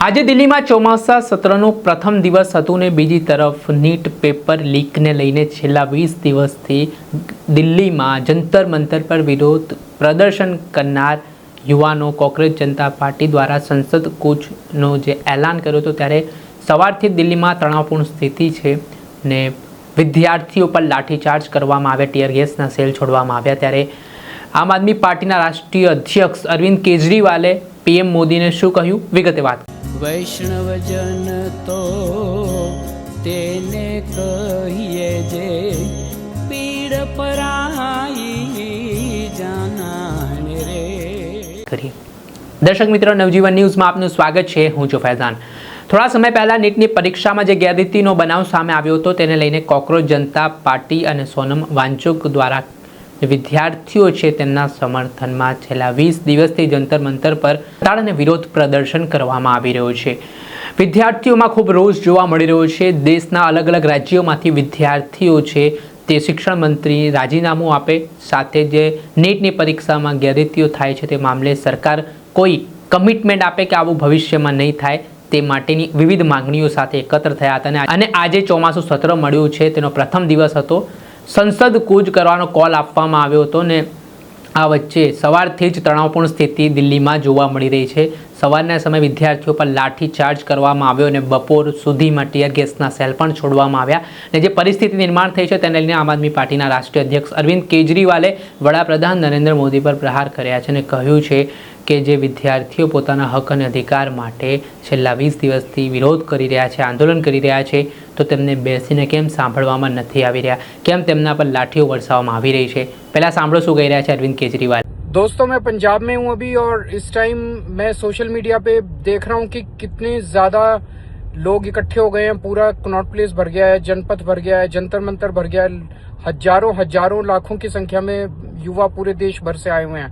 આજે દિલ્હીમાં ચોમાસા સત્રનું પ્રથમ દિવસ હતું ને બીજી તરફ નીટ પેપર લીકને લઈને છેલ્લા 20 દિવસથી દિલ્હીમાં જંતર મંતર પર વિરોધ પ્રદર્શન કરનાર યુવાનો કોંગ્રેસ જનતા પાર્ટી દ્વારા સંસદ કૂચનો જે એલાન કર્યો હતો ત્યારે સવારથી દિલ્હીમાં તણાવપૂર્ણ સ્થિતિ છે ને વિદ્યાર્થીઓ પર લાઠીચાર્જ કરવામાં આવ્યા, ટીયર ગેસના સેલ છોડવામાં આવ્યા। ત્યારે આમ આદમી પાર્ટીના રાષ્ટ્રીય અધ્યક્ષ અરવિંદ કેજરીવાલે પીએમ મોદીને શું કહ્યું, વિગતે વાત। વૈષ્ણવજન તો તેને કહીએ જે પીડ પરાઈ જાનાને રે। દર્શક મિત્રો, નવજીવન ન્યૂઝમાં આપનું સ્વાગત છે। હું છું ફૈઝાન। થોડા સમય પહેલા નીટની પરીક્ષામાં જે ગેરરીતિનો બનાવ સામે આવ્યો હતો તેને લઈને કોંગ્રેસ જનતા પાર્ટી અને સોનમ વાંચુક દ્વારા વિદ્યાર્થીઓ છે તેમના સમર્થનમાં છેલ્લા 20 દિવસથી જંતર મંતર પર અને વિરોધ પ્રદર્શન કરવામાં આવી રહ્યો છે। વિદ્યાર્થીઓમાં ખૂબ રોષ જોવા મળી રહ્યો છે। દેશના અલગ અલગ રાજ્યોમાંથી વિદ્યાર્થીઓ છે તે શિક્ષણ મંત્રી રાજીનામું આપે, સાથે જે નીટની પરીક્ષામાં ગેરરીતિઓ થાય છે તે મામલે સરકાર કોઈ કમિટમેન્ટ આપે કે આવું ભવિષ્યમાં નહીં થાય તે માટેની વિવિધ માંગણીઓ સાથે એકત્ર થયા હતા। અને આજે ચોમાસું સત્ર મળ્યું છે તેનો પ્રથમ દિવસ હતો। સંસદ કૂચ કરવાનો કોલ આપવામાં આવ્યો હતો ને આ વચ્ચે સવારથી જ તણાવપૂર્ણ સ્થિતિ દિલ્હીમાં જોવા મળી રહી છે। સવારના સમયે વિદ્યાર્થીઓ પર લાઠીચાર્જ કરવામાં આવ્યો અને બપોર સુધીમાં ટીયર ગેસના સેલ પણ છોડવામાં આવ્યા અને જે પરિસ્થિતિ નિર્માણ થઈ છે તેને લઈને આમ આદમી પાર્ટીના રાષ્ટ્રીય અધ્યક્ષ અરવિંદ કેજરીવાલે વડાપ્રધાન નરેન્દ્ર મોદી પર પ્રહાર કર્યા છે અને કહ્યું છે કે જે વિદ્યાર્થીઓ પોતાના હક અને અધિકાર માટે છેલ્લા 20 દિવસથી વિરોધ કરી રહ્યા છે, આંદોલન કરી રહ્યા છે, તો તેમને બેસીને કેમ સાંભળવામાં નથી આવી રહ્યા, કેમ તેમના પર લાઠીઓ વરસાવવામાં આવી રહી છે। पहला सांभळो શું કહી રહ્યા છે अरविंद केजरीवाल। दोस्तों, मैं पंजाब में हूं अभी और इस टाइम मैं सोशल मीडिया पे देख रहा हूं कि कितने ज्यादा लोग इकट्ठे हो गए हैं। पूरा कनॉट प्लेस भर गया है, जनपथ भर गया है, जंतर मंतर भर गया है। हजारों लाखों की संख्या में युवा पूरे देश भर से आए हुए हैं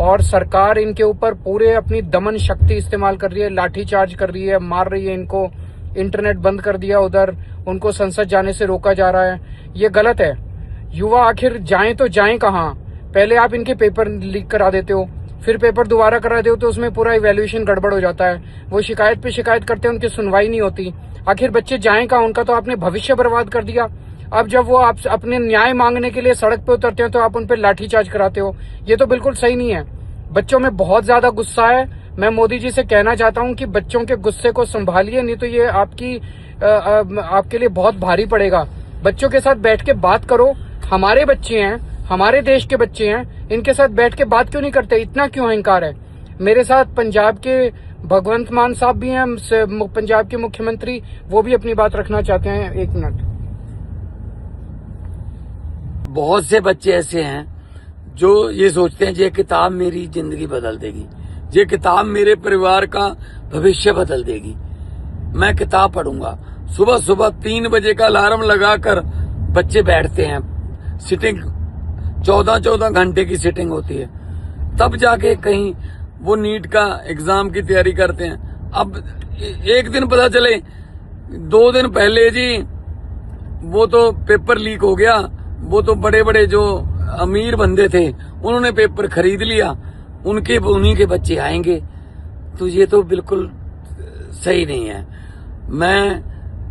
और सरकार इनके ऊपर पूरे अपनी दमन शक्ति इस्तेमाल कर रही है, लाठीचार्ज कर रही है, मार रही है इनको। इंटरनेट बंद कर दिया, उधर उनको संसद जाने से रोका जा रहा है। ये गलत है। युवा आखिर जाएं तो जाएं कहाँ? पहले आप इनके पेपर लीक करा देते हो, फिर पेपर दोबारा करा देते हो तो उसमें पूरा इवैल्यूएशन गड़बड़ हो जाता है। वो शिकायत पे शिकायत करते हैं, उनकी सुनवाई नहीं होती। आखिर बच्चे जाएं कहाँ? उनका तो आपने भविष्य बर्बाद कर दिया। अब जब वो आप अपने न्याय मांगने के लिए सड़क पे उतरते हैं तो आप उन पर लाठीचार्ज कराते हो। ये तो बिल्कुल सही नहीं है। बच्चों में बहुत ज्यादा गुस्सा है। मैं मोदी जी से कहना चाहता हूँ कि बच्चों के गुस्से को संभालिए, नहीं तो ये आपके लिए बहुत भारी पड़ेगा। बच्चों के साथ बैठ के बात करो। हमारे बच्चे हैं, हमारे देश के बच्चे हैं, इनके साथ बैठ के बात क्यों नहीं करते? इतना क्यों अहंकार है? मेरे साथ पंजाब के भगवंत मान साहब भी हैं, पंजाब के मुख्यमंत्री, वो भी अपनी बात रखना चाहते हैं। 1 मिनट। बहुत से बच्चे ऐसे हैं जो ये सोचते हैं ये किताब मेरी जिंदगी बदल देगी, ये किताब मेरे परिवार का भविष्य बदल देगी। मैं किताब पढ़ूंगा। सुबह सुबह 3 बजे का अलार्म लगाकर बच्चे बैठते हैं। सिटिंग 14 घंटे की सिटिंग होती है, तब जाके कहीं वो नीट का एग्जाम की तैयारी करते हैं। अब एक दिन पता चले 2 दिन पहले जी वो तो पेपर लीक हो गया। वो तो बड़े बड़े जो अमीर बंदे थे उन्होंने पेपर खरीद लिया, उन्हीं के बच्चे आएंगे। तो ये तो बिल्कुल सही नहीं है। मैं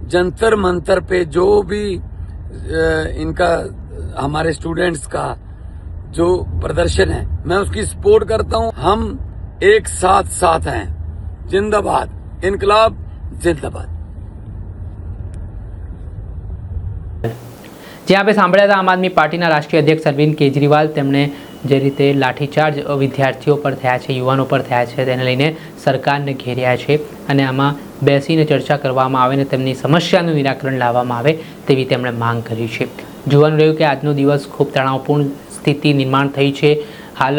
जंतर मंतर पे जो भी इनका हमारे स्टूडेंट्स का जो प्रदर्शन है मैं उसकी सपोर्ट करता हूं। हम एक साथ हैं। जिंदाबाद, इनकलाब जिंदाबाद। જે આપણે સાંભળ્યા હતા આમ આદમી પાર્ટીના રાષ્ટ્રીય અધ્યક્ષ અરવિંદ કેજરીવાલ, તેમણે જે રીતે લાઠીચાર્જ વિદ્યાર્થીઓ પર થયા છે, યુવાનો પર થયા છે, તેને લઈને સરકારને ઘેર્યા છે અને આમાં બેસીને ચર્ચા કરવામાં આવે અને તેમની સમસ્યાનું નિરાકરણ લાવવામાં આવે તેવી તેમણે માંગ કરી છે। જોવાનું રહ્યું કે આજનો દિવસ ખૂબ તણાવપૂર્ણ સ્થિતિ નિર્માણ થઈ છે। હાલ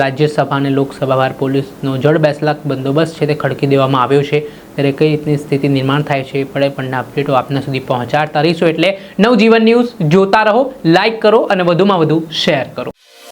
રાજ્યસભા અને લોકસભા બહાર પોલીસનો જડ બેસલાક બંદોબસ્ત છે તે ખડકી દેવામાં આવ્યો છે। ત્યારે કઈ રીતની સ્થિતિ નિર્માણ થાય છે પડે પણના અપડેટો આપના સુધી પહોંચાડતા રહીશું। એટલે નવજીવન ન્યૂઝ જોતા રહો, લાઇક કરો અને વધુમાં વધુ શેર કરો।